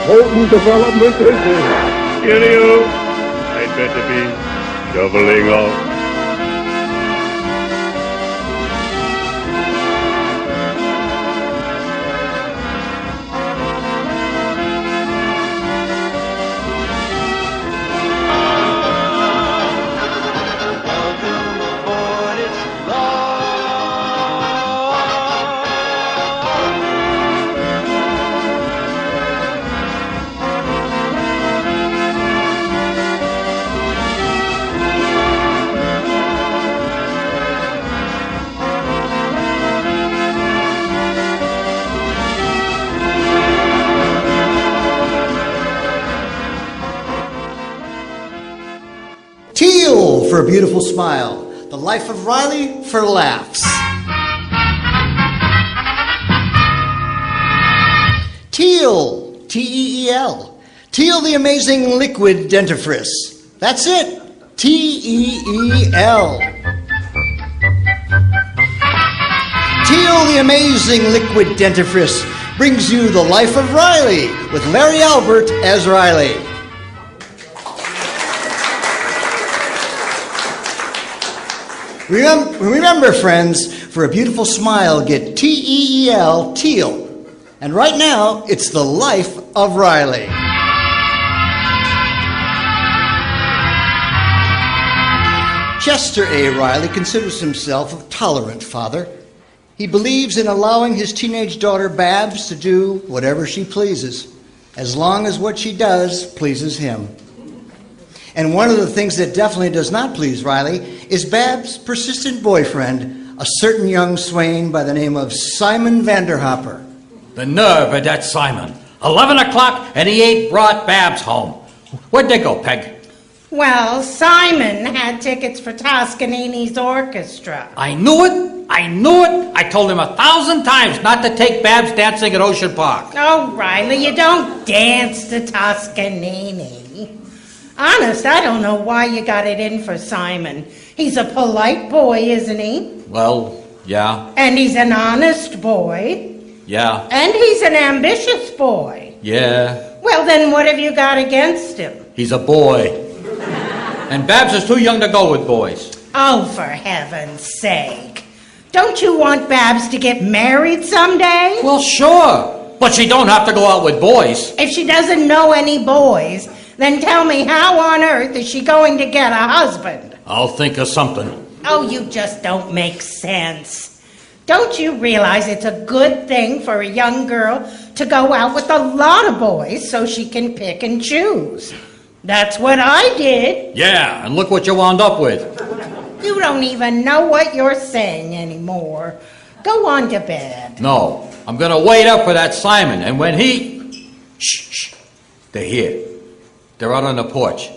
potent development is this? Cheerio. I'd better be shoveling off. For a beautiful smile. The Life of Riley for laughs. Teal, T-E-E-L. Teal the amazing liquid dentifrice. That's it, T-E-E-L. Teal the amazing liquid dentifrice brings you The Life of Riley with Larry Albert as Riley. Remember, friends, for a beautiful smile, get T-E-E-L, Teal. And right now, it's The Life of Riley. Chester A. Riley considers himself a tolerant father. He believes in allowing his teenage daughter, Babs, to do whatever she pleases, as long as what she does pleases him. And one of the things that definitely does not please Riley is Babs' persistent boyfriend, a certain young swain by the name of Simon Vanderhopper. The nerve of that Simon. 11 o'clock and he ain't brought Babs home. Where'd they go, Peg? Well, Simon had tickets for Toscanini's orchestra. I knew it. I told him 1,000 times not to take Babs dancing at Ocean Park. Oh, Riley, you don't dance to Toscanini. Honest, I don't know why you got it in for Simon. He's a polite boy, isn't he? Well, yeah. And he's an honest boy. Yeah. And he's an ambitious boy. Yeah. Well, then what have you got against him? He's a boy. And Babs is too young to go with boys. Oh, for heaven's sake. Don't you want Babs to get married someday? Well, sure. But she don't have to go out with boys. If she doesn't know any boys, then tell me how on earth is she going to get a husband? I'll think of something. Oh, you just don't make sense. Don't you realize it's a good thing for a young girl to go out with a lot of boys so she can pick and choose? That's what I did. Yeah, and look what you wound up with. You don't even know what you're saying anymore. Go on to bed. No, I'm going to wait up for that Simon, and when he... Shh. They're here. They're out on the porch.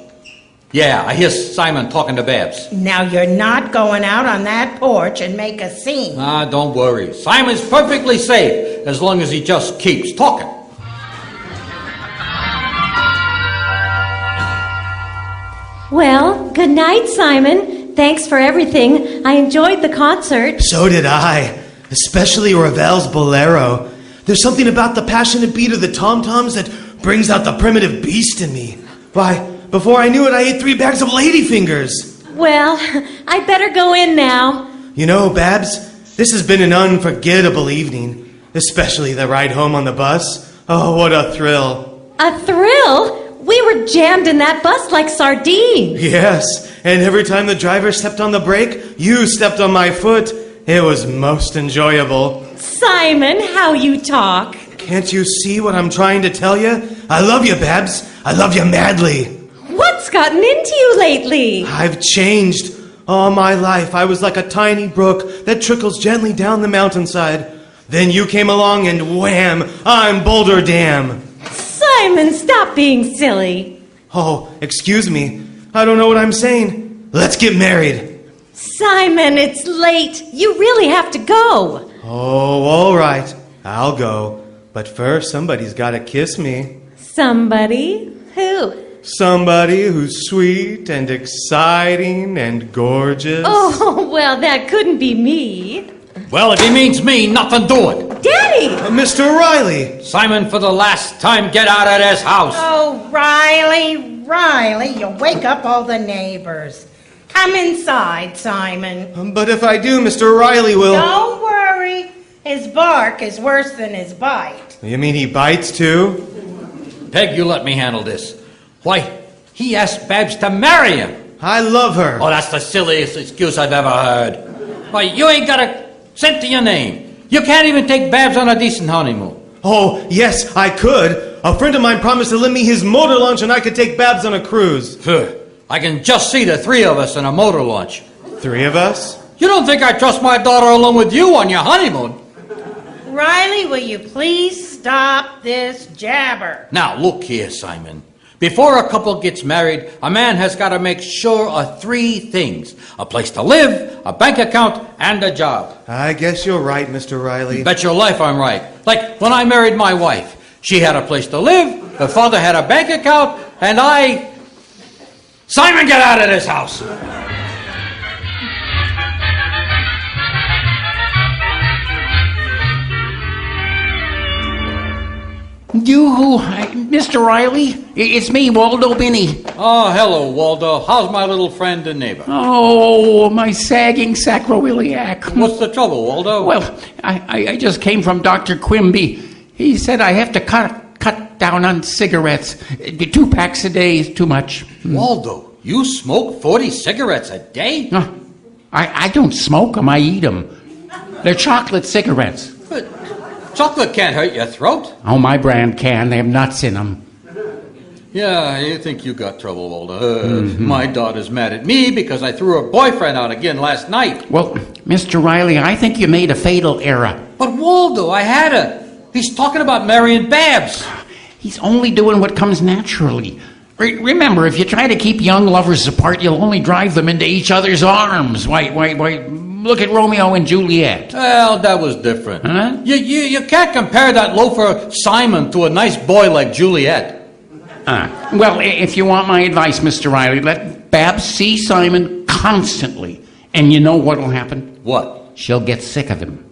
Yeah, I hear Simon talking to Babs. Now you're not going out on that porch and make a scene. Ah, don't worry. Simon's perfectly safe as long as he just keeps talking. Well, good night, Simon. Thanks for everything. I enjoyed the concert. So did I. Especially Ravel's Bolero. There's something about the passionate beat of the tom-toms that brings out the primitive beast in me. Why, before I knew it, I ate 3 bags of ladyfingers. Well, I better go in now. You know, Babs, this has been an unforgettable evening. Especially the ride home on the bus. Oh, what a thrill. A thrill? We were jammed in that bus like sardines. Yes, and every time the driver stepped on the brake, you stepped on my foot. It was most enjoyable. Simon, how you talk. Can't you see what I'm trying to tell you? I love you, Babs. I love you madly. What's gotten into you lately? I've changed. All my life, I was like a tiny brook that trickles gently down the mountainside. Then you came along and wham, I'm Boulder Dam. Simon, stop being silly. Oh, excuse me. I don't know what I'm saying. Let's get married. Simon, it's late. You really have to go. Oh, all right. I'll go. But first, somebody's got to kiss me. Somebody? Who? Somebody who's sweet and exciting and gorgeous. Oh, well, that couldn't be me. Well, if he means me, nothing doing. Daddy! Mr. Riley! Simon, for the last time, get out of this house. Oh, Riley, you'll wake up all the neighbors. Come inside, Simon. But if I do, Mr. Riley will... Don't worry. His bark is worse than his bite. You mean he bites too? Peg, you let me handle this. Why, he asked Babs to marry him. I love her. Oh, that's the silliest excuse I've ever heard. Why, you ain't got a cent to your name. You can't even take Babs on a decent honeymoon. Oh, yes, I could. A friend of mine promised to lend me his motor launch and I could take Babs on a cruise. I can just see the three of us in a motor launch. 3 of us? You don't think I trust my daughter along with you on your honeymoon? Riley, will you please stop this jabber? Now, look here, Simon. Before a couple gets married, a man has got to make sure of 3 things. A place to live, a bank account, and a job. I guess you're right, Mr. Riley. Bet your life I'm right. Like when I married my wife. She had a place to live, her father had a bank account, and I... Simon, get out of this house! Mr. Riley? It's me, Waldo Binney. Oh, hello, Waldo. How's my little friend and neighbor? Oh, my sagging sacroiliac. What's the trouble, Waldo? Well, I just came from Dr. Quimby. He said I have to cut down on cigarettes. 2 packs a day is too much. Waldo, you smoke 40 cigarettes a day? No, I don't smoke them, I eat them. They're chocolate cigarettes. But chocolate can't hurt your throat. Oh, my brand can. They have nuts in them. Yeah, you think you got trouble, Waldo. My daughter's mad at me because I threw her boyfriend out again last night. Well, Mr. Riley, I think you made a fatal error. But Waldo, I had her. He's talking about marrying Babs. He's only doing what comes naturally. Remember, if you try to keep young lovers apart, you'll only drive them into each other's arms. Why, look at Romeo and Juliet. Well, that was different. Huh? You can't compare that loafer Simon to a nice boy like Juliet. Well, if you want my advice, Mr. Riley, let Babs see Simon constantly. And you know what'll happen? What? She'll get sick of him.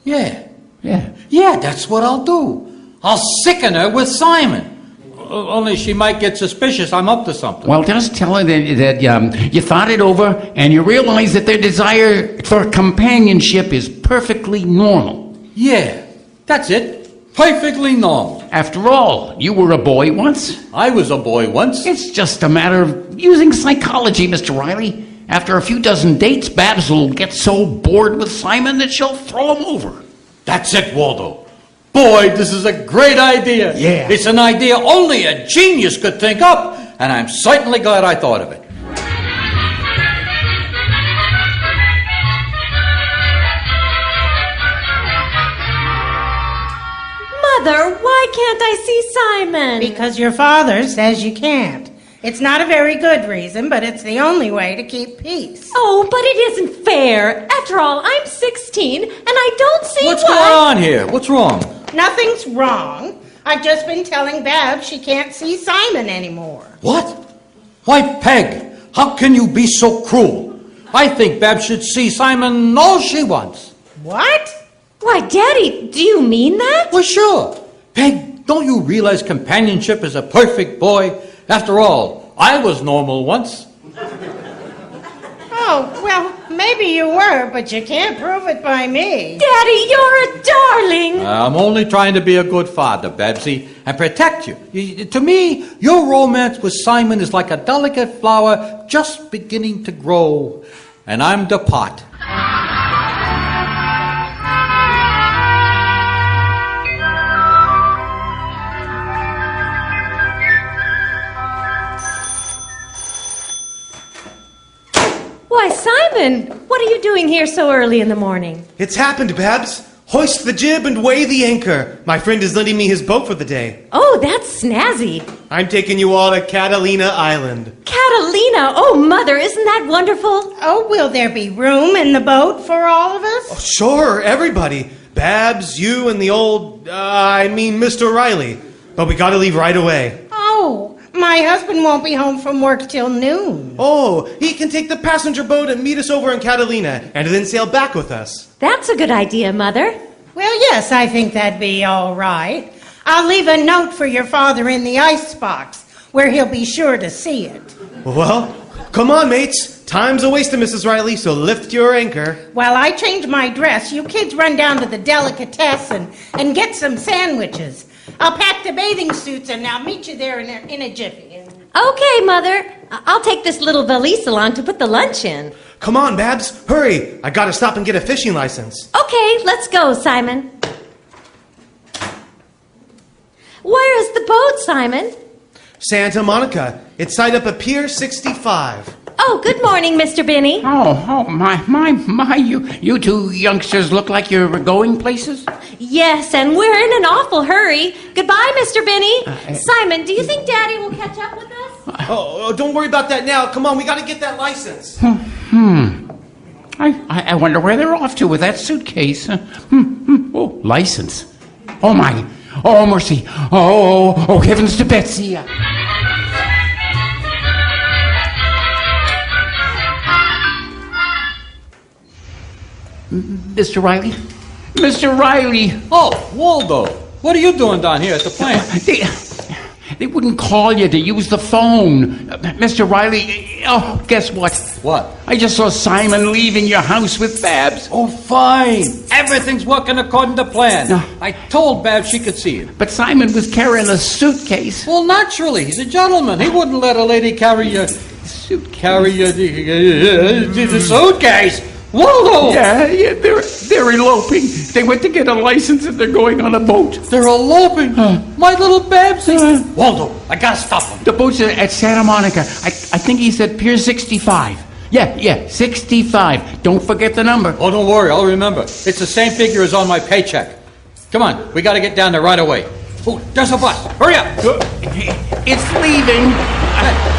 Yeah, Yeah. that's what I'll do. I'll sicken her with Simon. Only she might get suspicious I'm up to something. Well, just tell her that you thought it over and you realize that their desire for companionship is perfectly normal. Yeah, that's it. Perfectly normal. After all, you were a boy once. I was a boy once. It's just a matter of using psychology, Mr. Riley. After a few dozen dates, Babs will get so bored with Simon that she'll throw him over. That's it, Waldo. Boy, this is a great idea. Yeah. It's an idea only a genius could think up, and I'm certainly glad I thought of it. Mother, why can't I see Simon? Because your father says you can't. It's not a very good reason, but it's the only way to keep peace. Oh, but it isn't fair. After all, I'm 16, and I don't see What's going on here? What's wrong? Nothing's wrong. I've just been telling Babs she can't see Simon anymore. What? Why, Peg, how can you be so cruel? I think Babs should see Simon all she wants. What? Why, Daddy, do you mean that? Well, sure. Peg, don't you realize companionship is a perfect boy? After all, I was normal once. Oh, well, maybe you were, but you can't prove it by me. Daddy, you're a darling. I'm only trying to be a good father, Babsy, and protect you. To me, your romance with Simon is like a delicate flower just beginning to grow, and I'm the pot. Why, Simon, what are you doing here so early in the morning? It's happened, Babs. Hoist the jib and weigh the anchor. My friend is lending me his boat for the day. Oh, that's snazzy. I'm taking you all to Catalina Island. Catalina! Oh, Mother, isn't that wonderful? Oh, will there be room in the boat for all of us? Oh, sure, everybody. Babs, you, and the old, Mr. Riley. But we gotta leave right away. Oh, my husband won't be home from work till noon. Oh, he can take the passenger boat and meet us over in Catalina, and then sail back with us. That's a good idea, Mother. Well, yes, I think that'd be all right. I'll leave a note for your father in the icebox, where he'll be sure to see it. Well, come on, mates. Time's a wasting, Mrs. Riley, so lift your anchor. While I change my dress, you kids run down to the delicatessen and get some sandwiches. I'll pack the bathing suits and I'll meet you there in a jiffy. Okay, Mother. I'll take this little valise along to put the lunch in. Come on, Babs. Hurry. I gotta stop and get a fishing license. Okay, let's go, Simon. Where is the boat, Simon? Santa Monica. It's tied up at Pier 65. Oh, good morning, Mr. Binney. Oh, my, you two youngsters look like you're going places? Yes, and we're in an awful hurry. Goodbye, Mr. Binney. Simon, do you think Daddy will catch up with us? Oh, don't worry about that now. Come on, we gotta get that license. I wonder where they're off to with that suitcase. Oh, license. Oh, my. Oh, mercy. Oh, heavens to Betsy. Mr. Riley? Mr. Riley! Oh, Waldo, what are you doing down here at the plant? They wouldn't call you to use the phone. Mr. Riley, oh, guess what? What? I just saw Simon leaving your house with Babs. Oh, fine. Everything's working according to plan. No. I told Babs she could see it. But Simon was carrying a suitcase. Well, naturally, he's a gentleman. He wouldn't let a lady carry the suitcase. Waldo! Yeah, they're eloping. They went to get a license and they're going on a boat. They're eloping. My little Babsy. Waldo, I gotta stop them. The boat's at Santa Monica. I think he's at Pier 65. Yeah, 65. Don't forget the number. Oh, don't worry, I'll remember. It's the same figure as on my paycheck. Come on, we gotta get down there right away. Oh, there's a bus. Hurry up. It's leaving.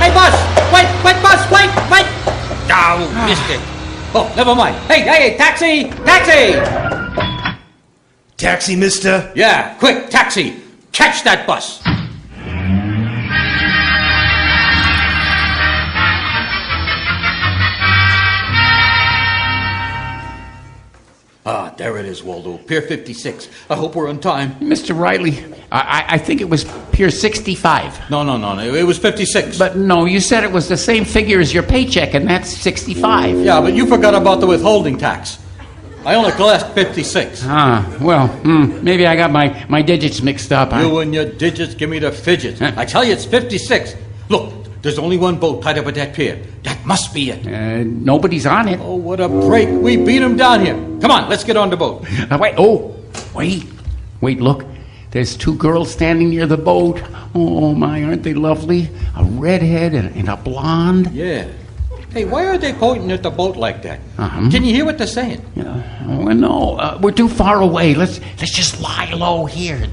Hey, bus! Wait, bus, wait! Oh, missed it. Oh, never mind. Hey, taxi! Taxi, mister. Yeah, quick, taxi. Catch that bus. There it is, Waldo. Pier 56. I hope we're on time. Mr. Riley, I think it was Pier 65. No. It was 56. But no, you said it was the same figure as your paycheck, and that's 65. Yeah, but you forgot about the withholding tax. I only glassed 56. Maybe I got my digits mixed up. You and your digits give me the fidgets. I tell you, it's 56. Look, there's only one boat tied up at that pier. That must be it. Nobody's on it. Oh, what a break. We beat them down here. Come on, let's get on the boat. Wait, look. There's two girls standing near the boat. Oh, my, aren't they lovely? A redhead and a blonde. Yeah. Hey, why are they pointing at the boat like that? Can you hear what they're saying? No, we're too far away. Let's just lie low here.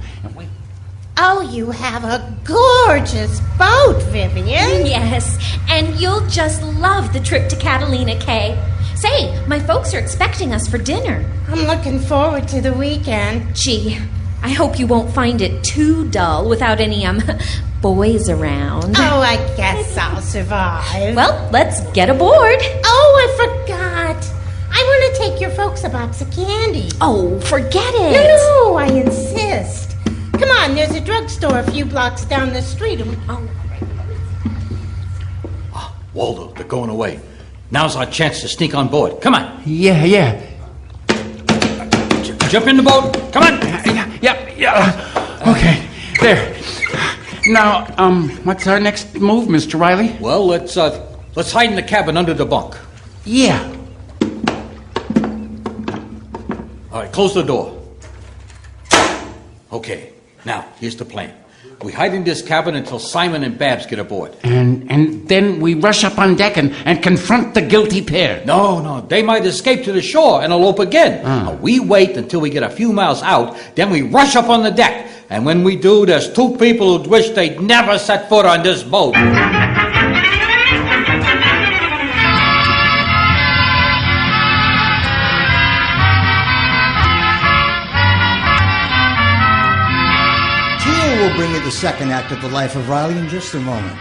Oh, you have a gorgeous boat, Vivian. Yes, and you'll just love the trip to Catalina Cay. Say, my folks are expecting us for dinner. I'm looking forward to the weekend. Gee, I hope you won't find it too dull without any, boys around. Oh, I guess I'll survive. Well, let's get aboard. Oh, I forgot. I want to take your folks a box of candy. Oh, forget it. No, I insist. Come on, there's a drugstore a few blocks down the street. Waldo, they're going away. Now's our chance to sneak on board. Come on. Yeah. Jump in the boat. Come on. Yeah. Okay, there. Now, what's our next move, Mr. Riley? Well, let's hide in the cabin under the bunk. Yeah. All right, close the door. Okay. Now, here's the plan. We hide in this cabin until Simon and Babs get aboard. And then we rush up on deck and confront the guilty pair. No. They might escape to the shore and elope again. Now, we wait until we get a few miles out, then we rush up on the deck. And when we do, there's two people who'd wish they'd never set foot on this boat. We'll bring you the second act of the life of Riley in just a moment.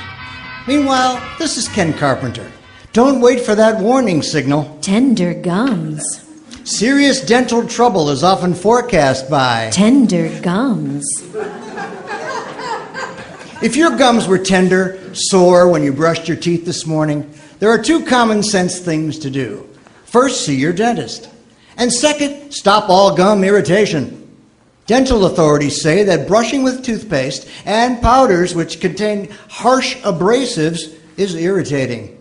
Meanwhile, this is Ken Carpenter. Don't wait for that warning signal. Tender gums. Serious dental trouble is often forecast by tender gums. If your gums were tender, sore when you brushed your teeth this morning, there are 2 common sense things to do. First, see your dentist. And second, stop all gum irritation. Dental authorities say that brushing with toothpaste and powders which contain harsh abrasives is irritating.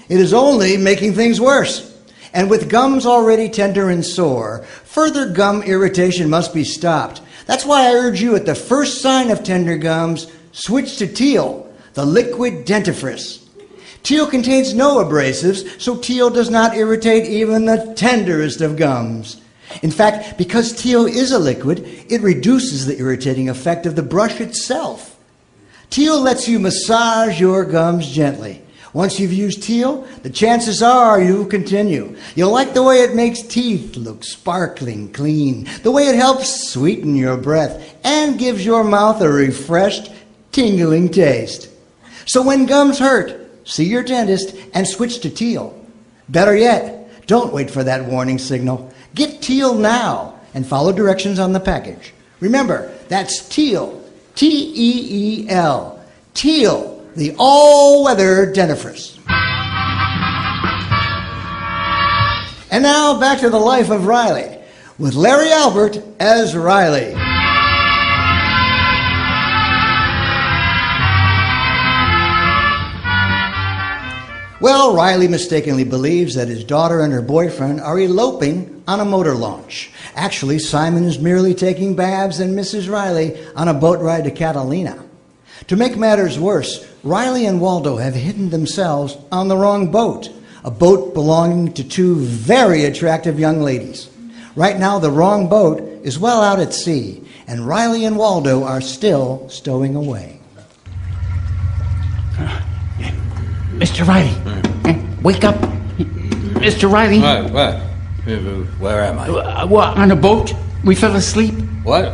It is only making things worse. And with gums already tender and sore, further gum irritation must be stopped. That's why I urge you at the first sign of tender gums, switch to Teal, the liquid dentifrice. Teal contains no abrasives, so Teal does not irritate even the tenderest of gums. In fact, because Teal is a liquid, it reduces the irritating effect of the brush itself. Teal lets you massage your gums gently. Once you've used Teal, the chances are you'll continue. You'll like the way it makes teeth look sparkling clean, the way it helps sweeten your breath, and gives your mouth a refreshed, tingling taste. So when gums hurt, see your dentist and switch to Teal. Better yet, don't wait for that warning signal. Get Teal now and follow directions on the package. Remember, that's Teal, T-E-E-L, Teal, the all-weather dentifrice. And now back to the life of Riley, with Larry Albert as Riley. Well, Riley mistakenly believes that his daughter and her boyfriend are eloping on a motor launch. Actually, Simon is merely taking Babs and Mrs. Riley on a boat ride to Catalina. To make matters worse, Riley and Waldo have hidden themselves on the wrong boat, a boat belonging to 2 very attractive young ladies. Right now, the wrong boat is well out at sea, and Riley and Waldo are still stowing away. Mr. Riley, wake up. Mr. Riley. What? Where am I? On a boat. We fell asleep. What?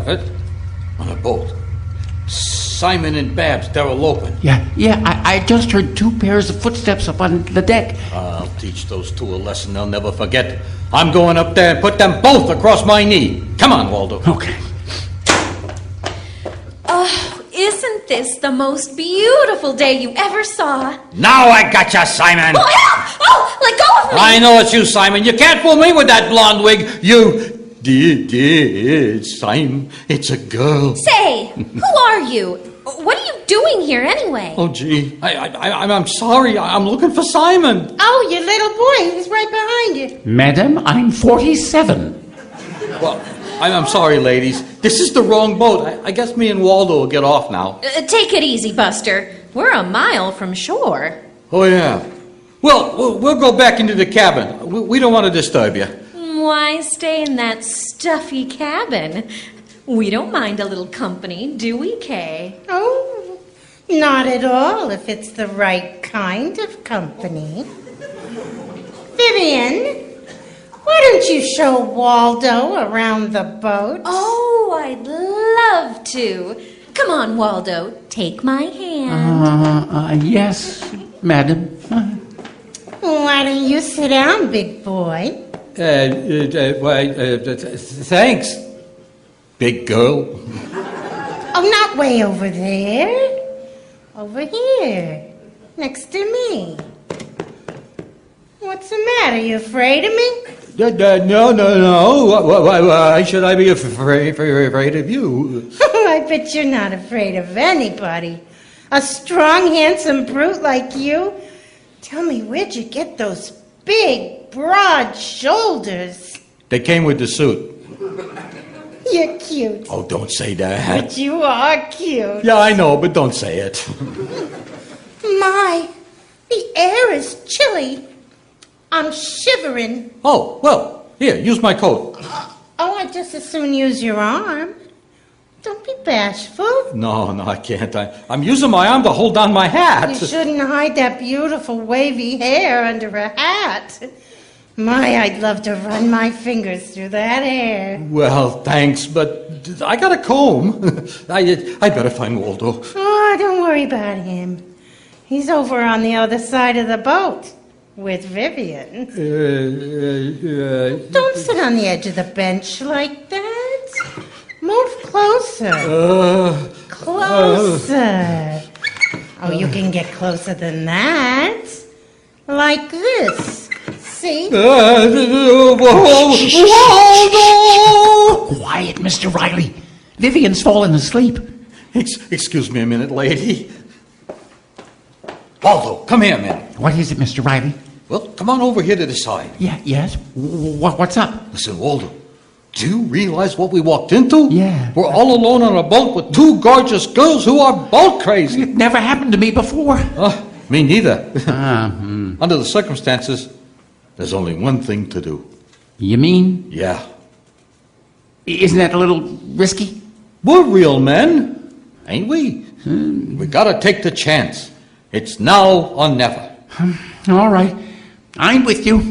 On a boat? Simon and Babs, they're eloping. Yeah, I just heard 2 pairs of footsteps up on the deck. I'll teach those 2 a lesson they'll never forget. I'm going up there and put them both across my knee. Come on, Waldo. Okay. Oh, isn't this the most beautiful day you ever saw? Now I gotcha, Simon. Oh, help! Oh, let go of me! I know it's you, Simon. You can't fool me with that blonde wig. You did, Simon. It's a girl. Say, who are you? What are you doing here anyway? Oh, gee. I'm sorry. I'm looking for Simon. Oh, your little boy. He's right behind you. Madam, I'm 47. Well, I'm sorry, ladies. This is the wrong boat. I guess me and Waldo will get off now. Take it easy, Buster. We're a mile from shore. Oh, yeah. Well, we'll go back into the cabin. We don't want to disturb you. Why stay in that stuffy cabin? We don't mind a little company, do we, Kay? Oh, not at all if it's the right kind of company. Vivian, why don't you show Waldo around the boat? Oh, I'd love to. Come on, Waldo, take my hand. Yes, madam. Why don't you sit down, big boy? Thanks, big girl. Oh, not way over there. Over here, next to me. What's the matter? You afraid of me? No. Why should I be afraid of you? I bet you're not afraid of anybody. A strong, handsome brute like you. Tell me, where'd you get those big, broad shoulders? They came with the suit. You're cute. Oh, don't say that. But you are cute. Yeah, I know, but don't say it. My, the air is chilly. I'm shivering. Oh, well, here, use my coat. Oh, I'd just as soon use your arm. Don't be bashful. No, I can't. I'm using my arm to hold down my hat. You shouldn't hide that beautiful wavy hair under a hat. My, I'd love to run my fingers through that hair. Well, thanks, but I got a comb. I better find Waldo. Oh, don't worry about him. He's over on the other side of the boat. with Vivian. Don't sit on the edge of the bench like that. Move closer. Closer. Oh, you can get closer than that. Like this. See? Quiet, Mr. Riley. Vivian's fallen asleep. Excuse me a minute, lady. Waldo, come here a minute. What is it, Mr. Riley? Well, come on over here to the side. Yeah, yes? What's up? Listen, Waldo, do you realize what we walked into? Yeah. We're all alone on a boat with two gorgeous girls who are boat crazy. It never happened to me before. Me neither. Under the circumstances, there's only one thing to do. You mean? Yeah. Isn't that a little risky? We're real men, ain't we? We gotta take the chance. It's now or never. All right. I'm with you.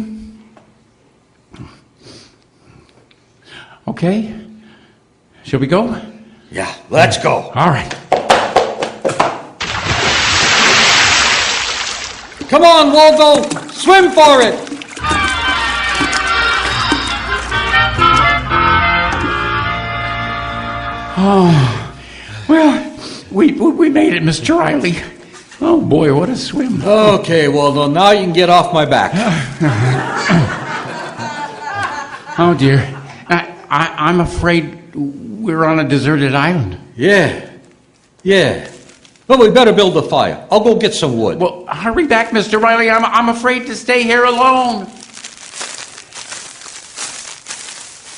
Okay. Shall we go? Yeah, let's go. All right. Come on, Waldo. Swim for it. Oh, well, we made it, Mr. Riley. Oh, boy, what a swim. Okay, Waldo, now you can get off my back. Oh, dear. I'm afraid we're on a deserted island. Yeah. Well, we better build a fire. I'll go get some wood. Well, hurry back, Mr. Riley. I'm afraid to stay here alone.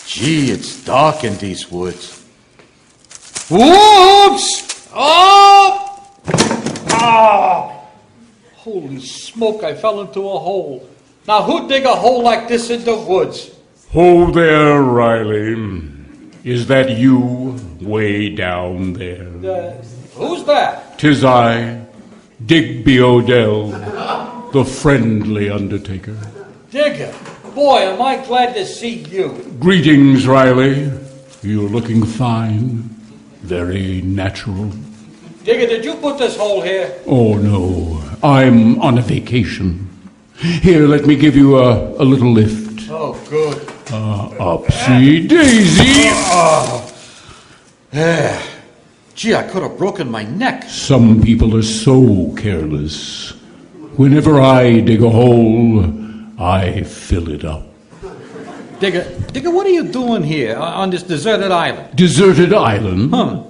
Gee, it's dark in these woods. Whoops! Oh! Holy smoke, I fell into a hole. Now, who'd dig a hole like this in the woods? Ho there, Riley. Is that you way down there? Who's that? 'Tis I, Digby Odell, the friendly undertaker. Digger. Boy, am I glad to see you. Greetings, Riley. You're looking fine. Very natural. Digger, did you put this hole here? Oh, no. I'm on a vacation. Here, let me give you a little lift. Oh, good. Upsy daisy. Gee, I could have broken my neck. Some people are so careless. Whenever I dig a hole, I fill it up. Digger, what are you doing here on this deserted island? Deserted island? Huh.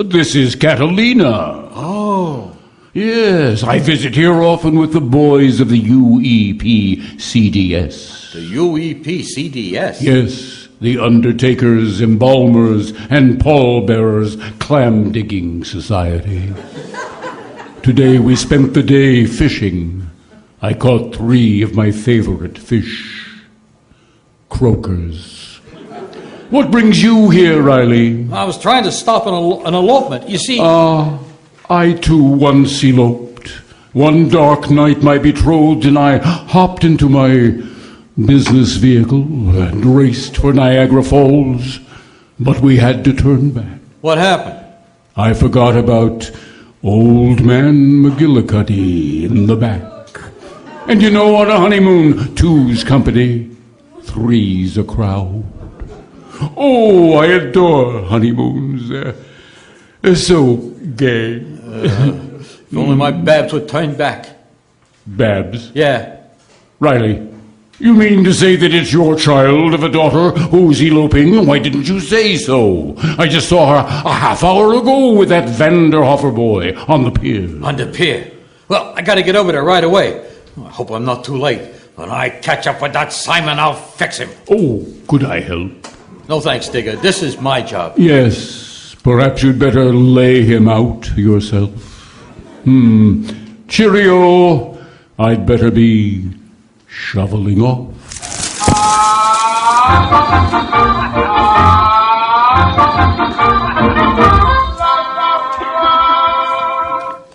This is Catalina. Oh. Yes, I visit here often with the boys of the UEP CDS. The UEP CDS? Yes, the Undertakers, Embalmers, and Pallbearers Clam Digging Society. Today we spent the day fishing. I caught 3 of my favorite fish. Croakers. What brings you here, Riley? I was trying to stop an elopement. You see... I too once eloped. One dark night my betrothed and I hopped into my business vehicle and raced for Niagara Falls, but we had to turn back. What happened? I forgot about Old Man McGillicuddy in the back. And you know, on a honeymoon, 2's company, 3's a crowd. Oh, I adore honeymoons. They're so gay. If only my Babs would turn back. Babs? Yeah. Riley, you mean to say that it's your child of a daughter who's eloping? Why didn't you say so? I just saw her a half hour ago with that Vanderhofer boy on the pier. On the pier? Well, I gotta get over there right away. I hope I'm not too late. When I catch up with that Simon, I'll fix him. Oh, could I help? No thanks, Digger. This is my job. Yes, perhaps you'd better lay him out yourself. Cheerio. I'd better be shoveling off.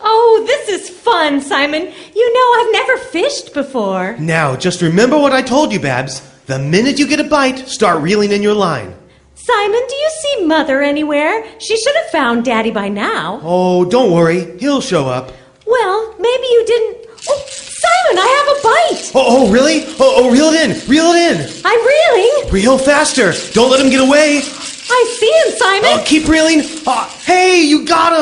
Oh, this is fun, Simon. You know I've never fished before. Now, just remember what I told you, Babs. The minute you get a bite, start reeling in your line. Simon, do you see Mother anywhere? She should have found Daddy by now. Oh, don't worry. He'll show up. Well, maybe you didn't... Oh, Simon! Simon, I have a bite. Oh, really? Oh, reel it in. Reel it in. I'm reeling. Reel faster. Don't let him get away. I see him, Simon. Keep reeling. Hey, you got him.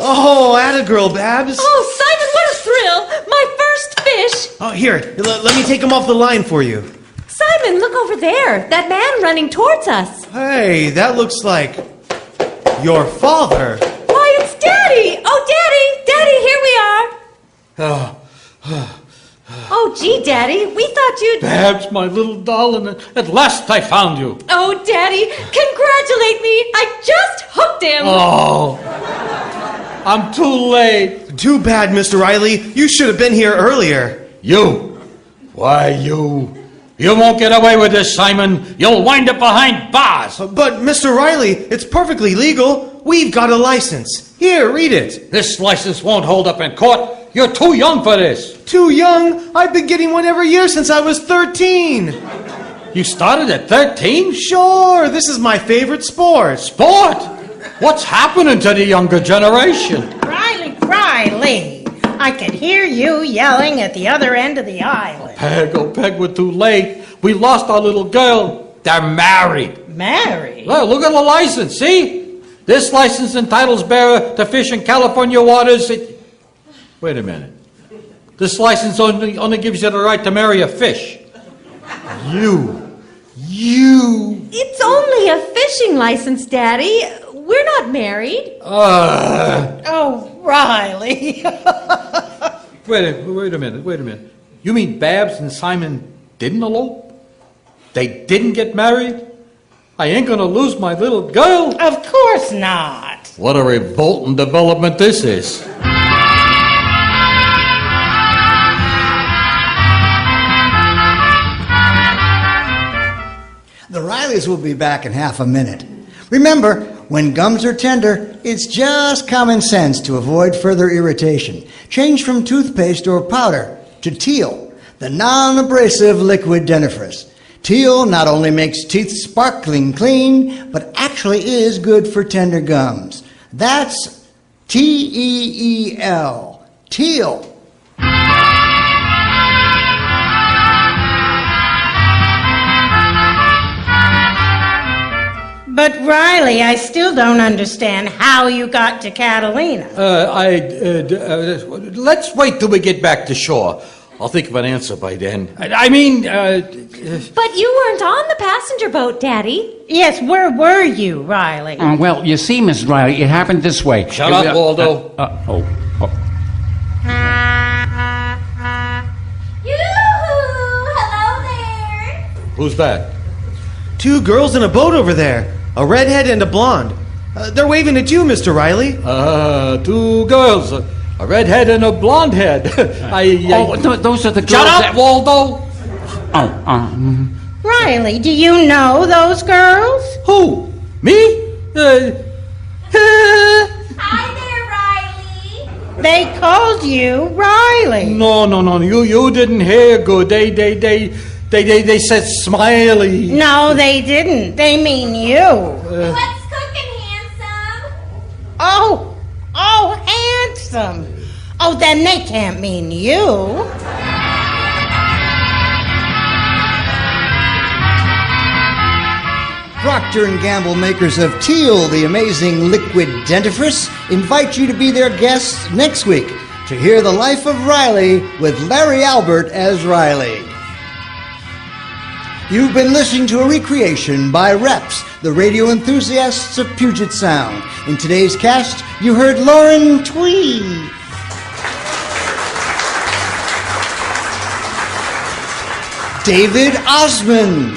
Oh, atta girl, Babs. Oh, Simon, what a thrill. My first fish. Oh, here. Let me take him off the line for you. Simon, look over there. That man running towards us. Hey, that looks like your father. Why, it's Daddy. Oh, Daddy. Daddy, here we are. Oh, gee, Daddy, we thought you'd... Babs, my little darling, at last I found you. Oh, Daddy, congratulate me. I just hooked him. Oh, I'm too late. Too bad, Mr. Riley. You should have been here earlier. You? Why, you? You won't get away with this, Simon. You'll wind up behind bars. But, Mr. Riley, it's perfectly legal. We've got a license. Here, read it. This license won't hold up in court. You're too young for this. Too young? I've been getting one every year since I was 13. You started at 13? Sure, this is my favorite sport. Sport? What's happening to the younger generation? Riley, I could hear you yelling at the other end of the island. Peg, we're too late. We lost our little girl. They're married. Married? Look at the license, see? This license entitles bearer to fish in California waters. Wait a minute. This license only gives you the right to marry a fish. You. It's only a fishing license, Daddy. We're not married. Oh, Riley. Wait a minute. You mean Babs and Simon didn't elope? They didn't get married? I ain't gonna lose my little girl. Of course not. What a revolting development this is. The Rileys will be back in half a minute. Remember, when gums are tender, it's just common sense to avoid further irritation. Change from toothpaste or powder to Teal, the non-abrasive liquid dentifrice. Teal not only makes teeth sparkling clean, but actually is good for tender gums. That's T-E-E-L, Teal. But Riley, I still don't understand how you got to Catalina. Let's wait till we get back to shore. I'll think of an answer by then. But you weren't on the passenger boat, Daddy. Yes, where were you, Riley? Well, you see, Miss Riley, it happened this way. Shut up, Waldo. Yoo-hoo! Hello there. Who's that? 2 girls in a boat over there. A redhead and a blonde. They're waving at you, Mr. Riley. 2 girls. A redhead and a blonde head. Those are the girls. Shut up, Waldo. Riley, do you know those girls? Who? Me? Hi there, Riley. They called you Riley. No. You didn't hear good. They said Smiley. No, they didn't. They mean you. What's cooking, handsome? Oh, handsome. Oh, then they can't mean you. Procter & Gamble, makers of Teal, the amazing liquid dentifrice, invite you to be their guests next week to hear the life of Riley with Larry Albert as Riley. You've been listening to a recreation by Reps, the radio enthusiasts of Puget Sound. In today's cast, you heard Lauren Tewes, David Ossman,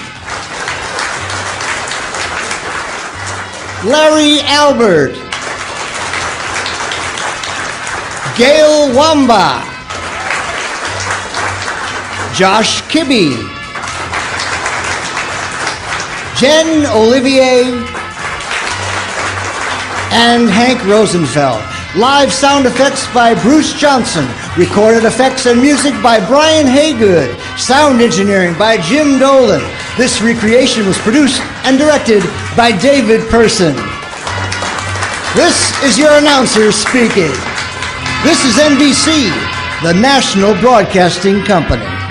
Larry Albert, Gail Wamba, Josh Kibbe, Jen Olivier, and Hank Rosenfeld. Live sound effects by Bruce Johnson. Recorded effects and music by Brian Haygood. Sound engineering by Jim Dolan. This recreation was produced and directed by David Person. This is your announcer speaking. This is NBC, the National Broadcasting Company.